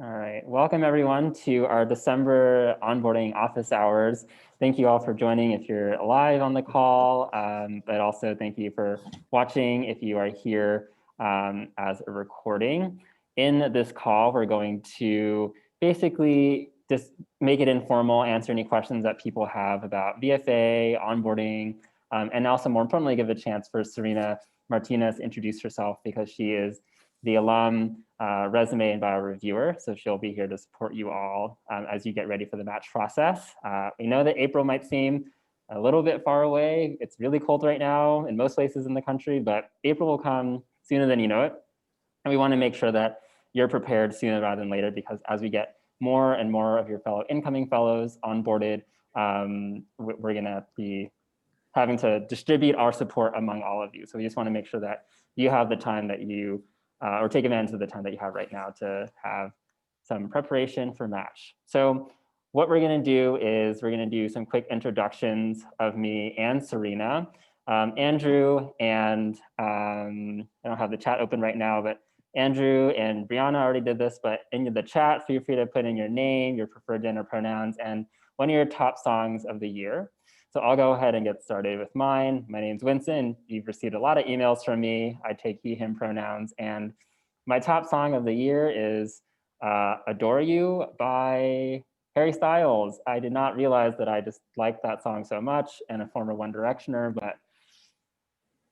All right, welcome everyone to our December onboarding office hours. Thank you all for joining if you're live on the call, but also thank you for watching if you are here as a recording. In this call, we're going to basically just make it informal, answer any questions that people have about VFA, onboarding, and also more importantly, give a chance for Sarena Martinez to introduce herself because she is the Alum resume and bio reviewer. So she'll be here to support you all as you get ready for the match process. We know that April might seem a little bit far away. It's really cold right now in most places in the country, but April will come sooner than you know it. And we want to make sure that you're prepared sooner rather than later, because as we get more and more of your fellow incoming fellows onboarded, we're going to be having to distribute our support among all of you. So we just want to make sure that you have the time that you or take advantage of the time that you have right now to have some preparation for match. So what we're going to do is we're going to do some quick introductions of me and Sarena. Andrew and I don't have the chat open right now, but Andrew and Brianna already did this, but in the chat, feel free to put in your name, your preferred gender pronouns, and one of your top songs of the year. So I'll go ahead and get started with mine. My name's Winston. You've received a lot of emails from me. I take he, him pronouns. And my top song of the year is Adore You by Harry Styles. I did not realize that I just liked that song so much, and a former One Directioner, but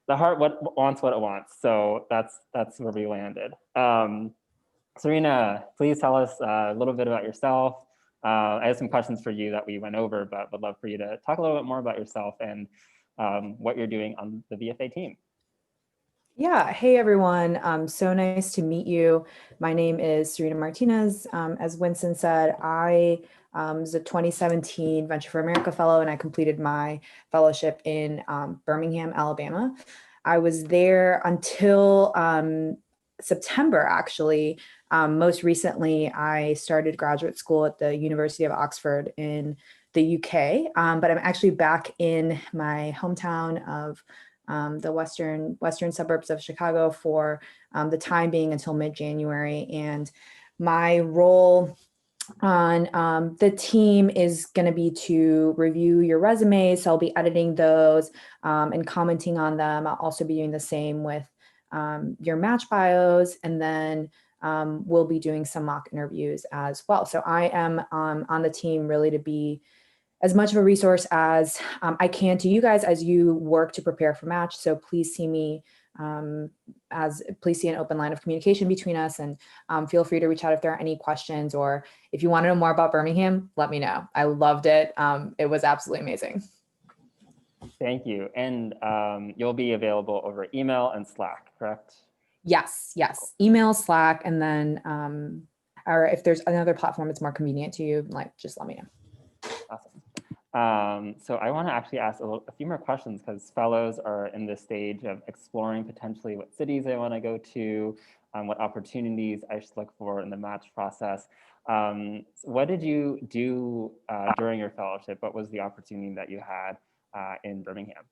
the heart wants what it wants. So that's where we landed. Sarena, please tell us a little bit about yourself. I have some questions for you that we went over, but would love for you to talk a little bit more about yourself and what you're doing on the VFA team. Yeah, hey everyone, so nice to meet you. My name is Sarena Martinez. As Winston said, I was a 2017 Venture for America Fellow, and I completed my fellowship in Birmingham, Alabama. I was there until September, actually. Most recently, I started graduate school at the University of Oxford in the UK, but I'm actually back in my hometown of the western suburbs of Chicago for the time being until mid-January. And my role on the team is going to be to review your resumes. So I'll be editing those and commenting on them. I'll also be doing the same with your match bios, and then we'll be doing some mock interviews as well. So I am on the team really to be as much of a resource as I can to you guys as you work to prepare for match. So please see me please see an open line of communication between us, and feel free to reach out if there are any questions, or if you want to know more about Birmingham, let me know. I loved it. It was absolutely amazing. Thank you. And you'll be available over email and Slack, correct? Yes. Email, Slack, and then, or if there's another platform that's more convenient to you, just let me know. Awesome. So I want to actually ask a few more questions, because fellows are in this stage of exploring potentially what cities they want to go to, what opportunities I should look for in the match process. What did you do during your fellowship? What was the opportunity that you had in Birmingham?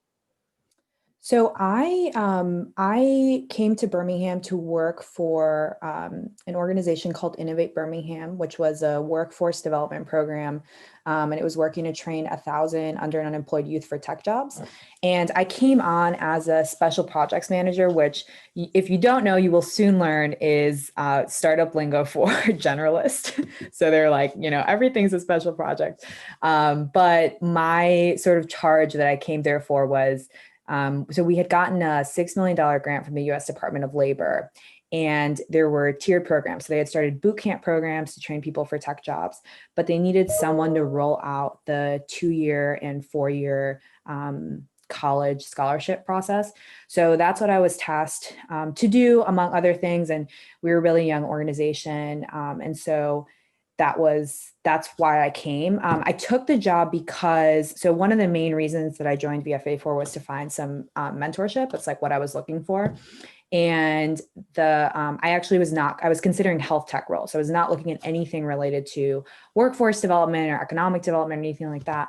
So I came to Birmingham to work for an organization called Innovate Birmingham, which was a workforce development program. And it was working to train 1,000 under and unemployed youth for tech jobs. And I came on as a special projects manager, which if you don't know, you will soon learn is startup lingo for generalist. So they're like, everything's a special project. But my sort of charge that I came there for was, so we had gotten a $6 million grant from the U.S. Department of Labor, and there were tiered programs. So they had started boot camp programs to train people for tech jobs, but they needed someone to roll out the 2-year and 4-year college scholarship process. So that's what I was tasked to do, among other things. And we were a really young organization. And so that's why I came. I took the job because, so one of the main reasons that I joined VFA for was to find some mentorship. It's like what I was looking for. And I was considering health tech roles. So I was not looking at anything related to workforce development or economic development or anything like that.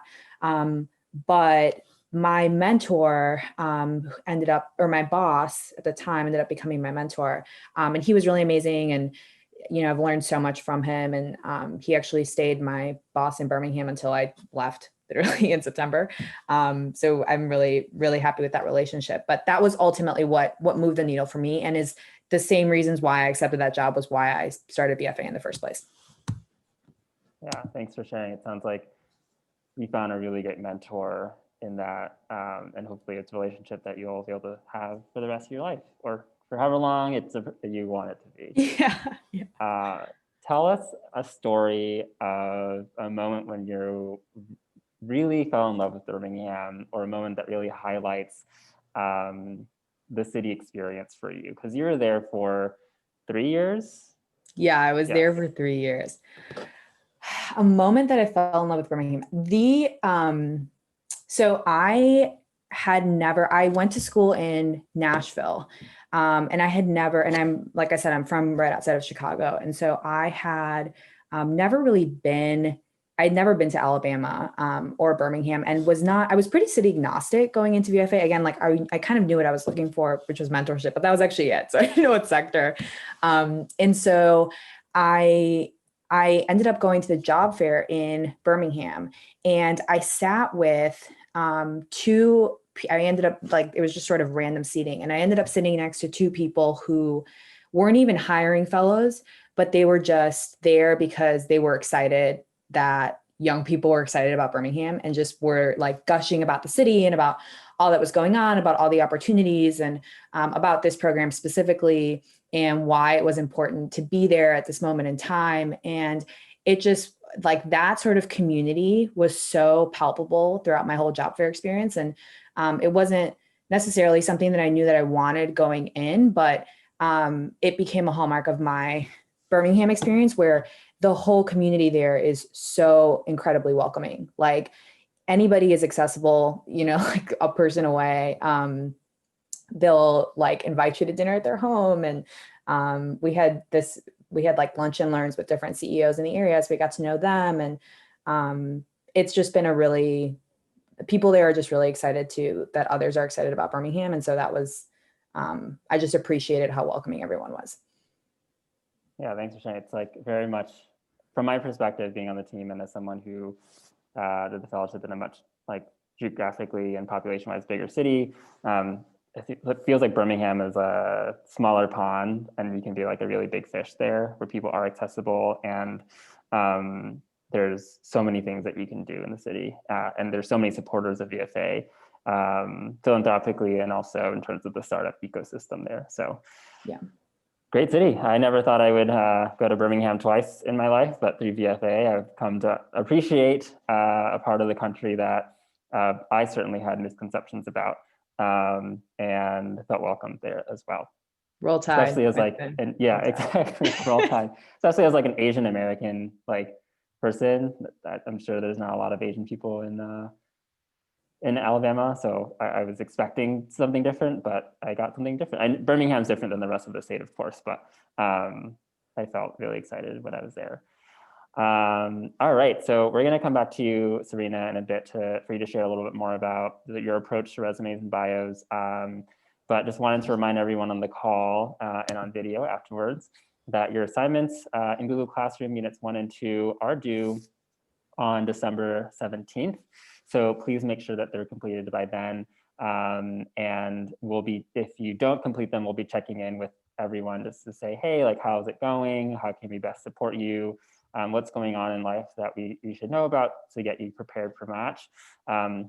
But my mentor my boss at the time ended up becoming my mentor. And he was really amazing. And I've learned so much from him, and he actually stayed my boss in Birmingham until I left literally in September. So I'm really, really happy with that relationship. But that was ultimately what moved the needle for me, and is the same reasons why I accepted that job was why I started VFA in the first place. Yeah, thanks for sharing. It sounds like you found a really great mentor in that, and hopefully it's a relationship that you'll be able to have for the rest of your life, or for however long you want it to be. Yeah. Tell us a story of a moment when you really fell in love with Birmingham, or a moment that really highlights the city experience for you, because you were there for 3 years. Yeah, I was there for 3 years. A moment that I fell in love with Birmingham. So I went to school in Nashville. And I had never, and I'm, like I said, I'm from right outside of Chicago. And so I had I'd never been to Alabama or Birmingham, and I was pretty city agnostic going into VFA. Again, like I kind of knew what I was looking for, which was mentorship, but that was actually it. So I didn't know what sector. And so I ended up going to the job fair in Birmingham, and I sat with I ended up, like, it was just sort of random seating, and I ended up sitting next to two people who weren't even hiring fellows, but they were just there because they were excited that young people were excited about Birmingham, and just were like gushing about the city and about all that was going on, about all the opportunities, and about this program specifically, and why it was important to be there at this moment in time. And it just, like, that sort of community was so palpable throughout my whole job fair experience. And it wasn't necessarily something that I knew that I wanted going in, but it became a hallmark of my Birmingham experience, where the whole community there is so incredibly welcoming. Like, anybody is accessible, like a person away. They'll like invite you to dinner at their home. And we had like lunch and learns with different CEOs in the area. So we got to know them. And it's just been people there are just really excited that others are excited about Birmingham. And so that was, I just appreciated how welcoming everyone was. Yeah, thanks for sharing. It's like very much, from my perspective, being on the team and as someone who did the fellowship in a much, like, geographically and population-wise bigger city, it feels like Birmingham is a smaller pond, and you can be like a really big fish there, where people are accessible, and there's so many things that you can do in the city, and there's so many supporters of VFA, philanthropically and also in terms of the startup ecosystem there. So yeah. Great city. I never thought I would go to Birmingham twice in my life, but through VFA, I've come to appreciate a part of the country that I certainly had misconceptions about, and felt welcomed there as well. Roll Tide. Especially as like, exactly, Roll Tide. Especially as like an Asian American person. I'm sure there's not a lot of Asian people in Alabama, so I was expecting something different, but I got something different. And Birmingham's different than the rest of the state, of course, but I felt really excited when I was there. All right, so we're going to come back to you, Sarena, in a bit for you to share a little bit more about your approach to resumes and bios. But just wanted to remind everyone on the call and on video afterwards that your assignments in Google Classroom Units 1 and 2 are due on December 17th. So please make sure that they're completed by then. And if you don't complete them, we'll be checking in with everyone just to say, hey, like, how's it going? How can we best support you? What's going on in life that we should know about to get you prepared for match.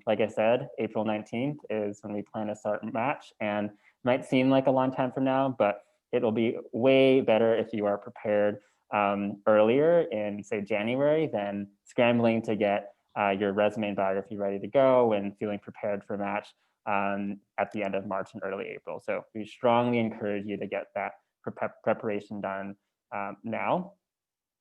Like I said, April 19th is when we plan to start match, and it might seem like a long time from now, but it'll be way better if you are prepared earlier in, say, January, than scrambling to get your resume and biography ready to go and feeling prepared for match at the end of March and early April. So we strongly encourage you to get that preparation done now.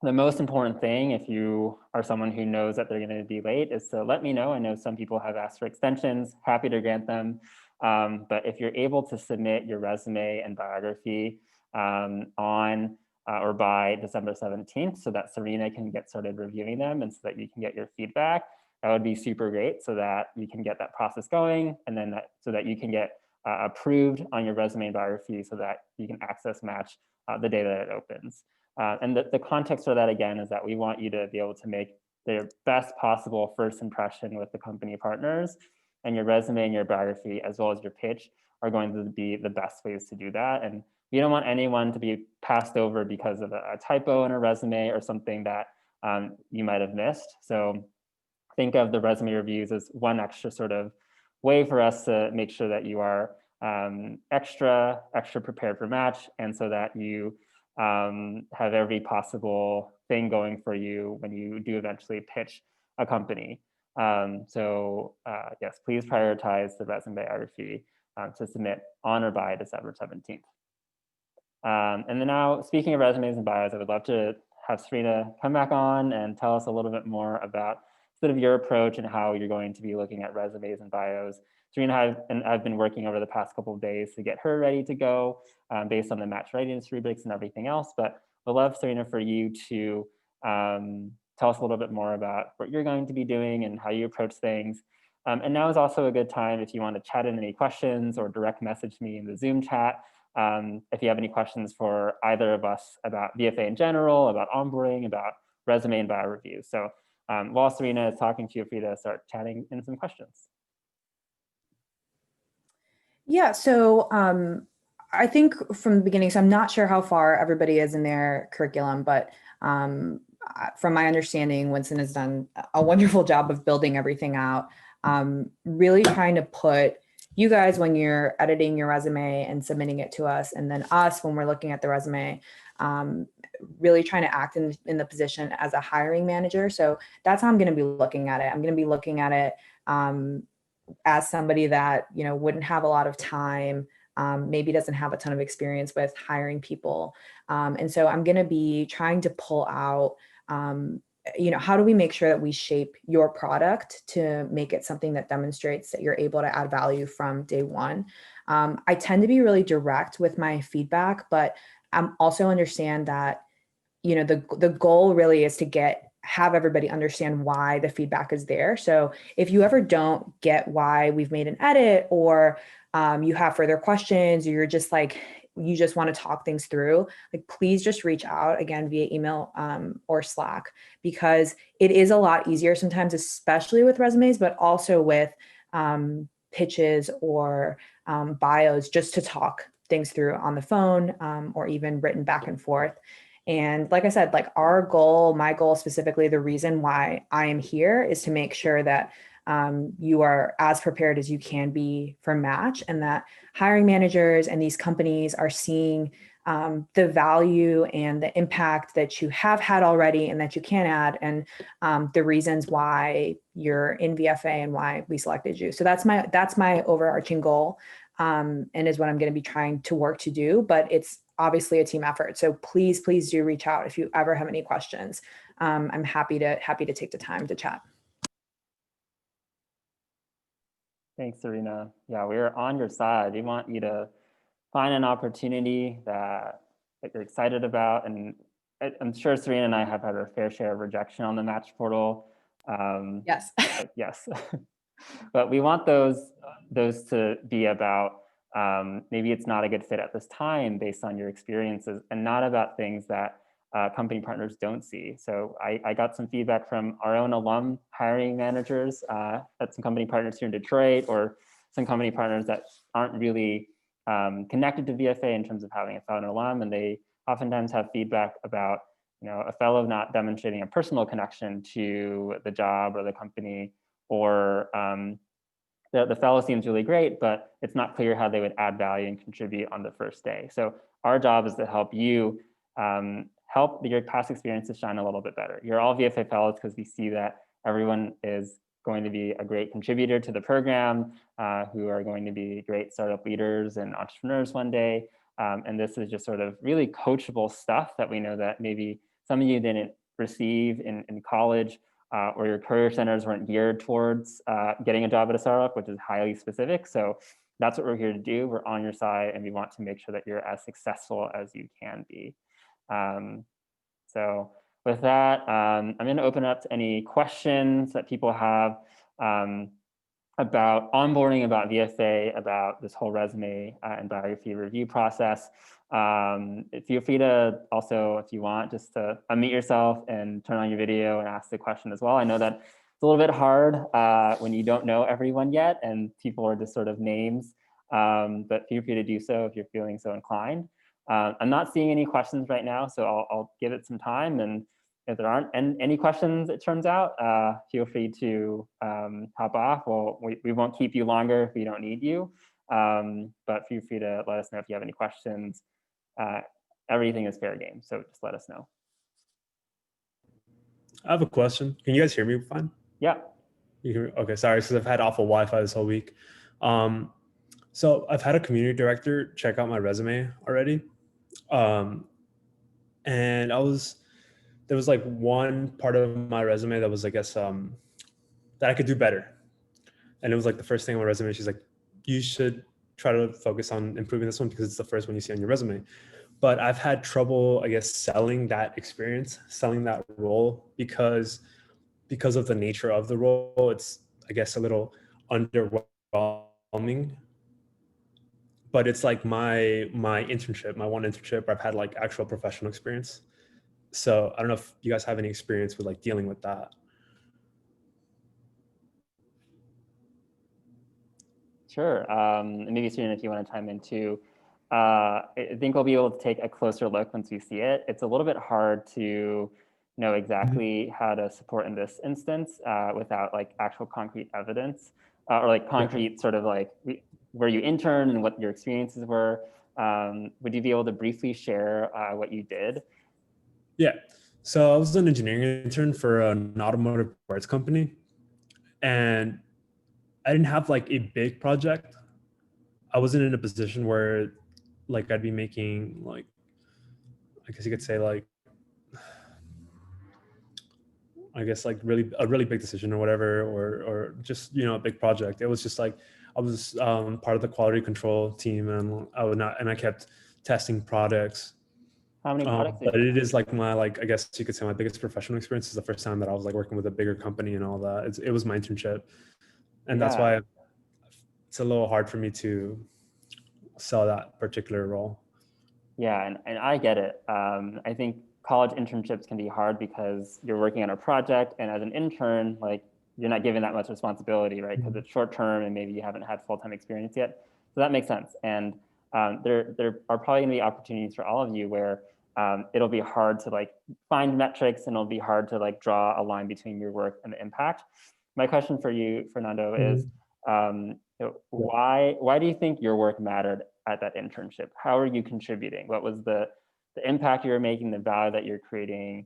The most important thing, if you are someone who knows that they're going to be late, is to let me know. I know some people have asked for extensions, happy to grant them. But if you're able to submit your resume and biography on or by December 17th, so that Sarena can get started reviewing them and so that you can get your feedback, that would be super great, so that you can get that process going, and then so that you can get approved on your resume and biography so that you can access match the day that it opens. And the context for that, again, is that we want you to be able to make the best possible first impression with the company partners, and your resume and your biography, as well as your pitch, are going to be the best ways to do that. And we don't want anyone to be passed over because of a typo in a resume or something that you might have missed. So think of the resume reviews as one extra sort of way for us to make sure that you are extra prepared for match, and so that you have every possible thing going for you when you do eventually pitch a company. Yes, please prioritize the resume biography to submit on or by December 17th. And then now, speaking of resumes and bios, I would love to have Sarena come back on and tell us a little bit more about sort of your approach and how you're going to be looking at resumes and bios. Sarena and I've been working over the past couple of days to get her ready to go based on the match readiness rubrics and everything else. But we'd love, Sarena, for you to tell us a little bit more about what you're going to be doing and how you approach things. And now is also a good time if you want to chat in any questions or direct message me in the Zoom chat. If you have any questions for either of us about VFA in general, about onboarding, about resume and bio reviews. So while Sarena is talking, feel free to start chatting in some questions. Yeah, so I think from the beginning, so I'm not sure how far everybody is in their curriculum, but from my understanding, Winston has done a wonderful job of building everything out, really trying to put you guys, when you're editing your resume and submitting it to us, and then us when we're looking at the resume, really trying to act in the position as a hiring manager. So that's how I'm going to be looking at it. I'm going to be looking at it as somebody that, you know, wouldn't have a lot of time, maybe doesn't have a ton of experience with hiring people. And so I'm going to be trying to pull out, you know, how do we make sure that we shape your product to make it something that demonstrates that you're able to add value from day one. I tend to be really direct with my feedback, but I also understand that, you know, the goal really is to have everybody understand why the feedback is there. So if you ever don't get why we've made an edit, or you have further questions, or you're just like, you just want to talk things through, like, please just reach out again via email or Slack, because it is a lot easier sometimes, especially with resumes, but also with pitches or bios, just to talk things through on the phone or even written back and forth. And like I said, like my goal specifically, the reason why I am here is to make sure that you are as prepared as you can be for match, and that hiring managers and these companies are seeing the value and the impact that you have had already and that you can add, and the reasons why you're in VFA and why we selected you. So that's my overarching goal, and is what I'm going to be trying to work to do. But it's obviously a team effort. So please do reach out if you ever have any questions. I'm happy to take the time to chat. Thanks, Sarena. Yeah, we're on your side. We want you to find an opportunity that you're excited about. And I'm sure Sarena and I have had our fair share of rejection on the match portal. Yes. Yes. But we want those to be about maybe it's not a good fit at this time based on your experiences, and not about things that company partners don't see. So I got some feedback from our own alum hiring managers at some company partners here in Detroit, or some company partners that aren't really connected to VFA in terms of having a fellow alum, and they oftentimes have feedback about, you know, a fellow not demonstrating a personal connection to the job or the company, or the fellow seems really great, but it's not clear how they would add value and contribute on the first day. So our job is to help you help your past experiences shine a little bit better. You're all VFA fellows because we see that everyone is going to be a great contributor to the program, who are going to be great startup leaders and entrepreneurs one day. And this is just sort of really coachable stuff that we know that maybe some of you didn't receive in college, or your career centers weren't geared towards getting a job at a startup, which is highly specific. So that's what we're here to do. We're on your side, and we want to make sure that you're as successful as you can be. So with that, I'm going to open up to any questions that people have about onboarding, about VFA, about this whole resume and biography review process. Feel free to also, if you want, just to unmute yourself and turn on your video and ask the question as well. I know that it's a little bit hard when you don't know everyone yet and people are just sort of names, but feel free to do so if you're feeling so inclined. I'm not seeing any questions right now, so I'll give it some time. And if there aren't any questions, it turns out, feel free to hop off. Well, we won't keep you longer if we don't need you, but feel free to let us know if you have any questions. Everything is fair game, so just let us know. I have a question. Can you guys hear me fine? Yeah. You hear me? Okay, sorry, because I've had awful Wi-Fi this whole week. So I've had a community director check out my resume already. And there was like one part of my resume that was, I guess, that I could do better. And it was like the first thing on my resume. She's like, you should try to focus on improving this one because it's the first one you see on your resume. But I've had trouble, I guess, selling that experience, selling that role because of the nature of the role. It's, I guess, a little underwhelming. But it's like my internship, my one internship where I've had like actual professional experience. So I don't know if you guys have any experience with like dealing with that. Sure. And maybe Sarena, if you want to chime in too. I think we'll be able to take a closer look once we see it. It's a little bit hard to know exactly how to support in this instance without like actual concrete evidence or like concrete sort of like where you interned and what your experiences were. Would you be able to briefly share what you did? Yeah. So I was an engineering intern for an automotive parts company, and I didn't have like a big project. I wasn't in a position where like I'd be making like, I guess you could say like, I guess like a really big decision or whatever, or just, you know, a big project. It was just like, I was part of the quality control team, and I kept testing products. How many products? But it is like my, like, I guess you could say my biggest professional experience is the first time that I was like working with a bigger company and all that. It was my internship. And that's why it's a little hard for me to sell that particular role. Yeah, and I get it. I think college internships can be hard because you're working on a project, and as an intern, like you're not given that much responsibility, right? Because it's short term and maybe you haven't had full-time experience yet. So that makes sense. And there are probably gonna be opportunities for all of you where it'll be hard to like find metrics, and it'll be hard to like draw a line between your work and the impact. My question for you, Fernando, is why do you think your work mattered at that internship? How are you contributing? What was the impact you were making, the value that you're creating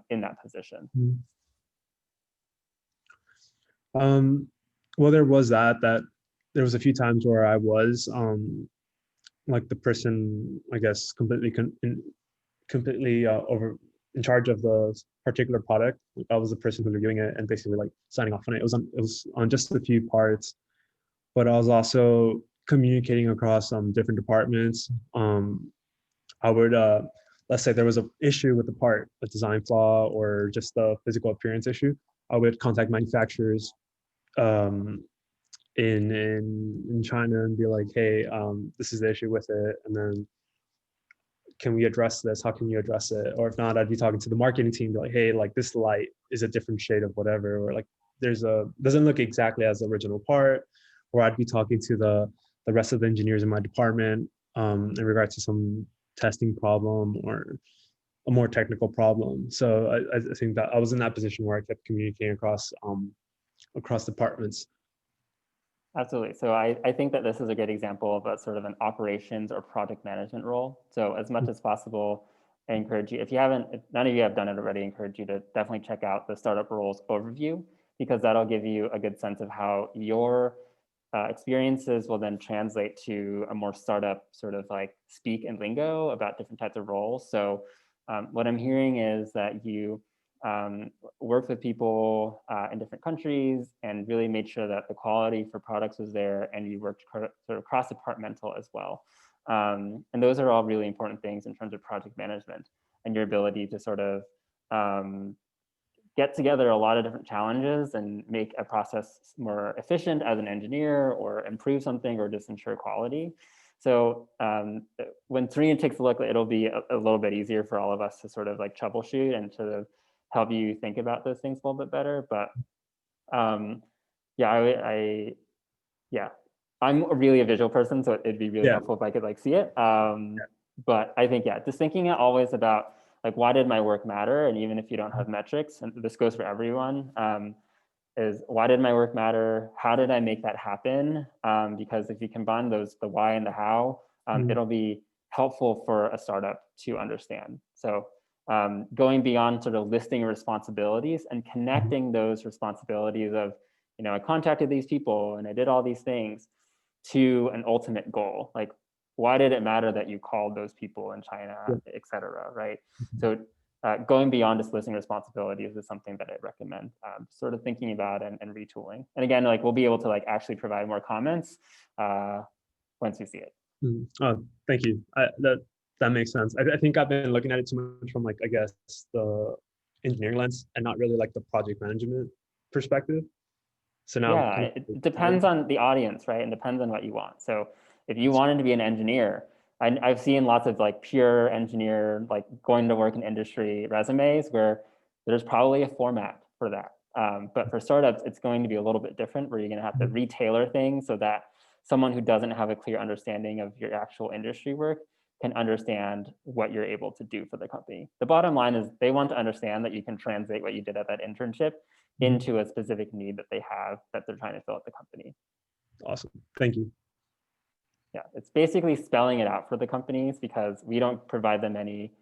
in that position? Well, there was that there was a few times where I was like the person, I guess, completely over in charge of the particular product. I was the person who was reviewing it and basically like signing off on it. It was on just a few parts, but I was also communicating across different departments. I would, let's say there was an issue with the part, a design flaw or just a physical appearance issue. I would contact manufacturers in China and be like, hey, this is the issue with it, and then can we address this? How can you address it? Or if not, I'd be talking to the marketing team, be like, hey, like this light is a different shade of whatever, or like doesn't look exactly as the original part. Or I'd be talking to the rest of the engineers in my department in regards to some testing problem or a more technical problem. So I think that I was in that position where I kept communicating across departments. Absolutely. So I think that this is a good example of a sort of an operations or project management role. So as much as possible, I encourage you, if none of you have done it already, I encourage you to definitely check out the startup roles overview, because that'll give you a good sense of how your experiences will then translate to a more startup sort of like speak and lingo about different types of roles. So what I'm hearing is that you worked with people in different countries and really made sure that the quality for products was there, and you worked sort of cross-departmental as well. And those are all really important things in terms of project management and your ability to sort of get together a lot of different challenges and make a process more efficient as an engineer, or improve something, or just ensure quality. So when Sarena takes a look, it'll be a little bit easier for all of us to sort of like troubleshoot and sort of help you think about those things a little bit better. But yeah, yeah, I'm really a visual person, so it'd be really helpful if I could like see it. But I think, yeah, just thinking always about like, why did my work matter? And even if you don't have metrics, and this goes for everyone, is why did my work matter? How did I make that happen? Because if you combine those, the why and the how, it'll be helpful for a startup to understand. So going beyond sort of listing responsibilities and connecting those responsibilities of, you know, I contacted these people and I did all these things to an ultimate goal. Like, why did it matter that you called those people in China, et cetera, right? So going beyond just listing responsibilities is something that I recommend sort of thinking about and retooling. And again, like we'll be able to like actually provide more comments once you see it. Oh, thank you. That makes sense. I think I've been looking at it too much from like, I guess, the engineering lens and not really like the project management perspective. So now, yeah, it depends on the audience, right? And depends on what you want. So if you wanted to be an engineer, I've seen lots of like pure engineer, like going to work in industry resumes where there's probably a format for that. But for startups, it's going to be a little bit different where you're going to have to retailor things so that someone who doesn't have a clear understanding of your actual industry work can understand what you're able to do for the company. The bottom line is they want to understand that you can translate what you did at that internship into a specific need that they have that they're trying to fill at the company. Awesome. Thank you. Yeah, it's basically spelling it out for the companies because we don't provide them any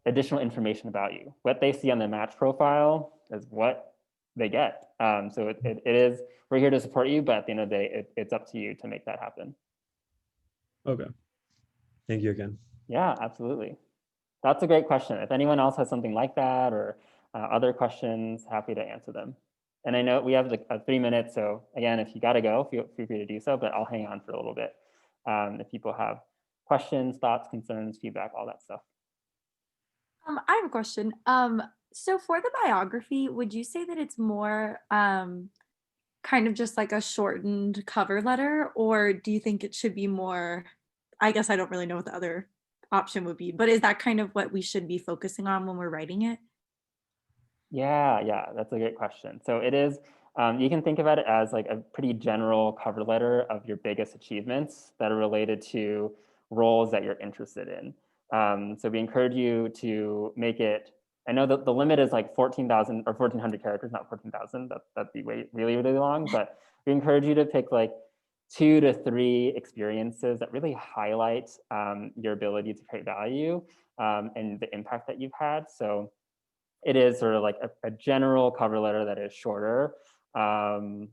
additional information about you. What they see on the match profile is what they get. So it is, we're here to support you, but at the end of the day, it's up to you to make that happen. Okay. Thank you again. Yeah, absolutely. That's a great question. If anyone else has something like that or other questions, happy to answer them. And I know we have like 3 minutes. So again, if you got to go, feel free to do so, but I'll hang on for a little bit. If people have questions, thoughts, concerns, feedback, all that stuff. I have a question. So for the biography, would you say that it's more kind of just like a shortened cover letter, or do you think it should be more, I guess I don't really know what the other option would be, but is that kind of what we should be focusing on when we're writing it? Yeah, that's a great question. So it is, you can think about it as like a pretty general cover letter of your biggest achievements that are related to roles that you're interested in. So we encourage you to make it, I know that the limit is like 14,000 or 1,400 characters, not 14,000, that'd be really long, but we encourage you to pick like 2 to 3 experiences that really highlight your ability to create value and the impact that you've had. So it is sort of like a general cover letter that is shorter. And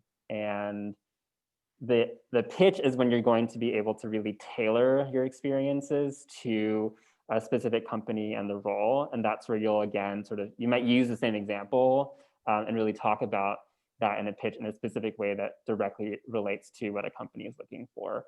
the pitch is when you're going to be able to really tailor your experiences to a specific company and the role. And that's where you'll, again, sort of, you might use the same example and really talk about that in a pitch in a specific way that directly relates to what a company is looking for.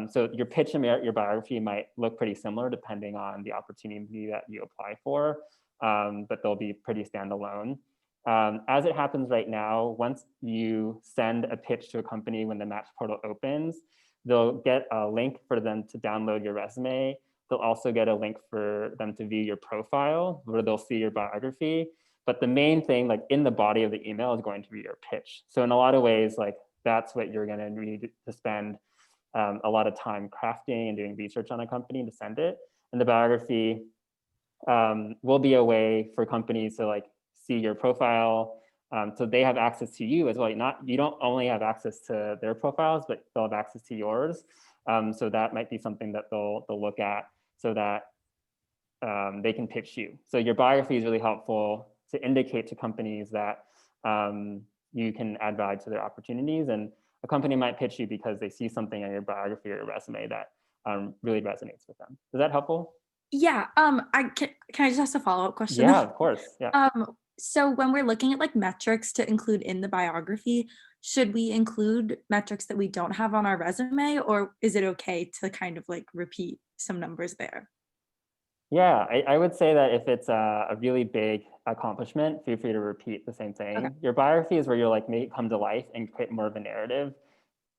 So your pitch and your biography might look pretty similar depending on the opportunity that you apply for. But they'll be pretty standalone. As it happens right now, once you send a pitch to a company when the match portal opens, they'll get a link for them to download your resume. They'll also get a link for them to view your profile where they'll see your biography. But the main thing, like in the body of the email, is going to be your pitch. So in a lot of ways, like that's what you're going to need to spend a lot of time crafting and doing research on a company to send it. And the biography will be a way for companies to like see your profile, so they have access to you as well. You don't only have access to their profiles, but they'll have access to yours. So that might be something that they'll look at so that they can pitch you. So your biography is really helpful to indicate to companies that you can add value to their opportunities, and a company might pitch you because they see something in your biography or your resume that really resonates with them. Is that helpful? Yeah. Can I just ask a follow-up question? Yeah, of course. Yeah. So when we're looking at like metrics to include in the biography, should we include metrics that we don't have on our resume, or is it okay to kind of like repeat some numbers there? Yeah, I would say that if it's a really big accomplishment, feel free to repeat the same thing. Okay. Your biography is where you're like, make it come to life and create more of a narrative.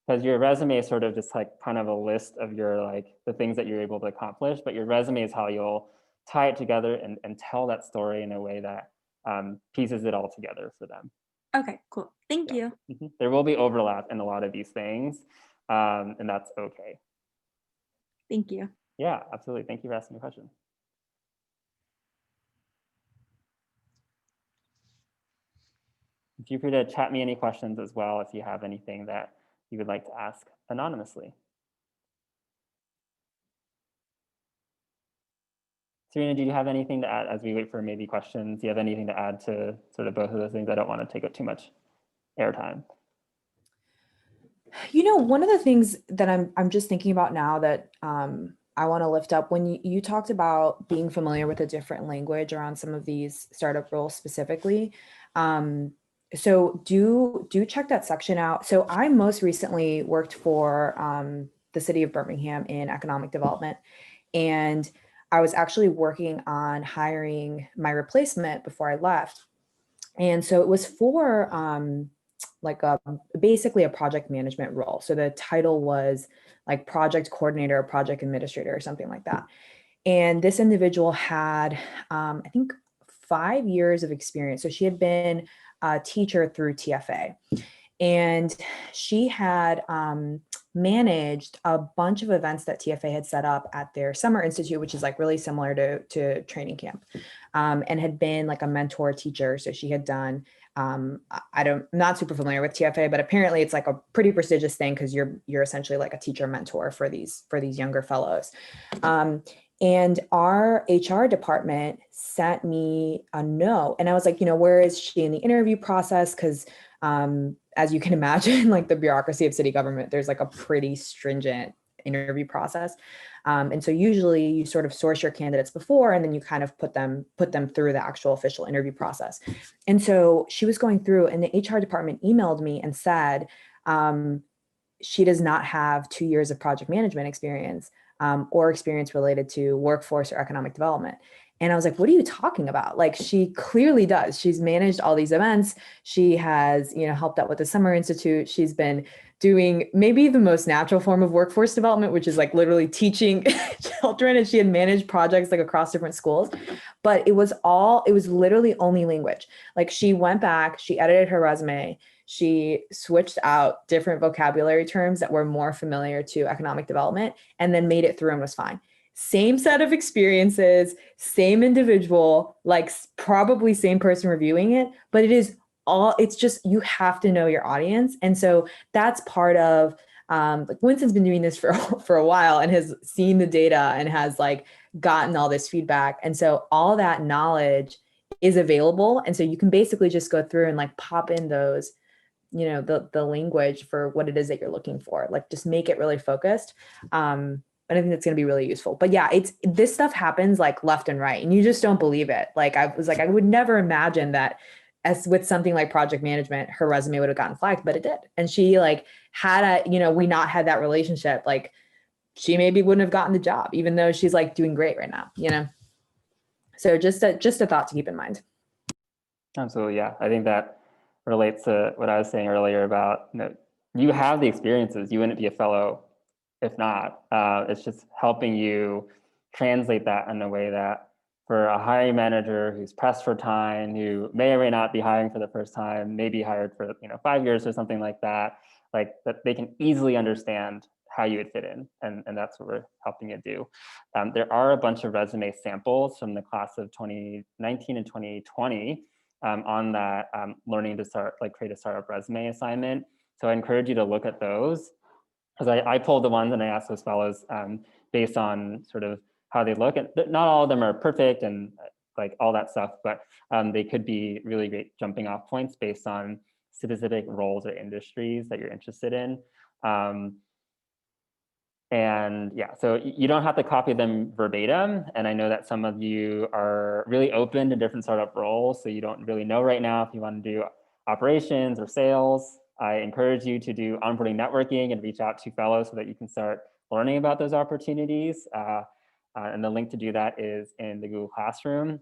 because your resume is sort of just like kind of a list of your like the things that you're able to accomplish, but your resume is how you'll tie it together and tell that story in a way that pieces it all together for them. Okay, cool. Thank you. There will be overlap in a lot of these things, and that's okay. Thank you. Yeah, absolutely. Thank you for asking the question. Feel free to chat me any questions as well if you have anything that you would like to ask anonymously. Sarena, do you have anything to add as we wait for maybe questions? Do you have anything to add to sort of both of those things? I don't want to take up too much airtime. You know, one of the things that I'm just thinking about now that I want to lift up when you talked about being familiar with a different language around some of these startup roles specifically. So do check that section out. So I most recently worked for the city of Birmingham in economic development, and I was actually working on hiring my replacement before I left. And so it was for like basically a project management role. So the title was like project coordinator or project administrator or something like that. And this individual had, I think, 5 years of experience. So she had been a teacher through TFA. And she had managed a bunch of events that TFA had set up at their summer institute, which is like really similar to training camp, and had been like a mentor teacher. So she had done, I'm not super familiar with TFA, but apparently it's like a pretty prestigious thing because you're essentially like a teacher mentor for these younger fellows. And our HR department sent me a note, and I was like, where is she in the interview process? Because as you can imagine, like the bureaucracy of city government, there's like a pretty stringent interview process. And so usually you sort of source your candidates before, and then you kind of put them through the actual official interview process. And so she was going through, and the HR department emailed me and said, she does not have 2 years of project management experience or experience related to workforce or economic development. And I was like, what are you talking about? Like, she clearly does. She's managed all these events. She has, helped out with the Summer Institute. She's been doing maybe the most natural form of workforce development, which is like literally teaching children. And she had managed projects like across different schools, but it was literally only language. Like, she went back, she edited her resume, she switched out different vocabulary terms that were more familiar to economic development, and then made it through and was fine. Same set of experiences, same individual, like probably same person reviewing it, but it's just, you have to know your audience. And so that's part of, like Winston's been doing this for a while and has seen the data and has like gotten all this feedback. And so all that knowledge is available. And so you can basically just go through and like pop in those, the language for what it is that you're looking for, like just make it really focused. And I think that's going to be really useful. But yeah, this stuff happens like left and right, and you just don't believe it. Like, I was like, I would never imagine that as with something like project management, her resume would have gotten flagged, but it did. And she like had we not had that relationship, like she maybe wouldn't have gotten the job, even though she's like doing great right now, So just a thought to keep in mind. Absolutely, yeah. I think that relates to what I was saying earlier about, you have the experiences. You wouldn't be a fellow if not. It's just helping you translate that in a way that for a hiring manager who's pressed for time, who may or may not be hiring for the first time, may be hired for 5 years or something like that, like that they can easily understand how you would fit in, and that's what we're helping you do. There are a bunch of resume samples from the class of 2019 and 2020 on that learning to create a startup resume assignment. So I encourage you to look at those, because I pulled the ones and I asked those fellows based on sort of how they look. And not all of them are perfect and like all that stuff, but they could be really great jumping off points based on specific roles or industries that you're interested in. And yeah, so you don't have to copy them verbatim. And I know that some of you are really open to different startup roles, so you don't really know right now if you want to do operations or sales. I encourage you to do onboarding networking and reach out to fellows so that you can start learning about those opportunities. And the link to do that is in the Google Classroom.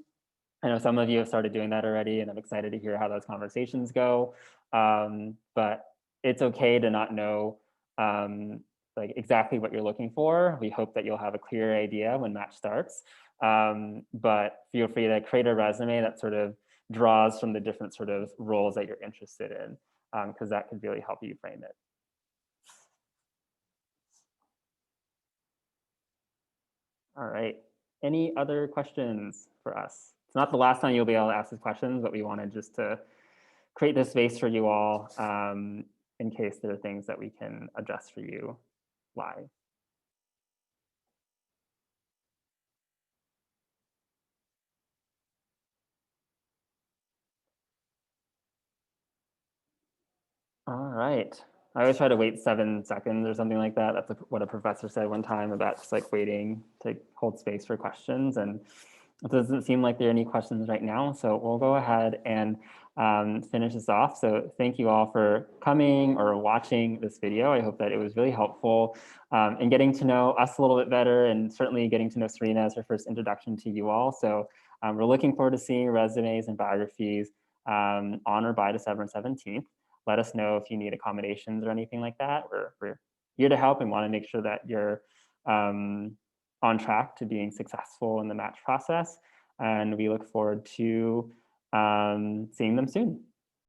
I know some of you have started doing that already, and I'm excited to hear how those conversations go. But it's okay to not know like exactly what you're looking for. We hope that you'll have a clear idea when match starts. But feel free to create a resume that sort of draws from the different sort of roles that you're interested in, because that could really help you frame it. All right. Any other questions for us? It's not the last time you'll be able to ask these questions, but we wanted just to create this space for you all in case there are things that we can address for you live. All right. I always try to wait 7 seconds or something like that. That's what a professor said one time about just like waiting to hold space for questions. And it doesn't seem like there are any questions right now. So we'll go ahead and finish this off. So thank you all for coming or watching this video. I hope that it was really helpful in getting to know us a little bit better, and certainly getting to know Sarena as her first introduction to you all. So we're looking forward to seeing resumes and biographies on or by December 17th. Let us know if you need accommodations or anything like that. We're here to help and want to make sure that you're on track to being successful in the match process. And we look forward to seeing them soon.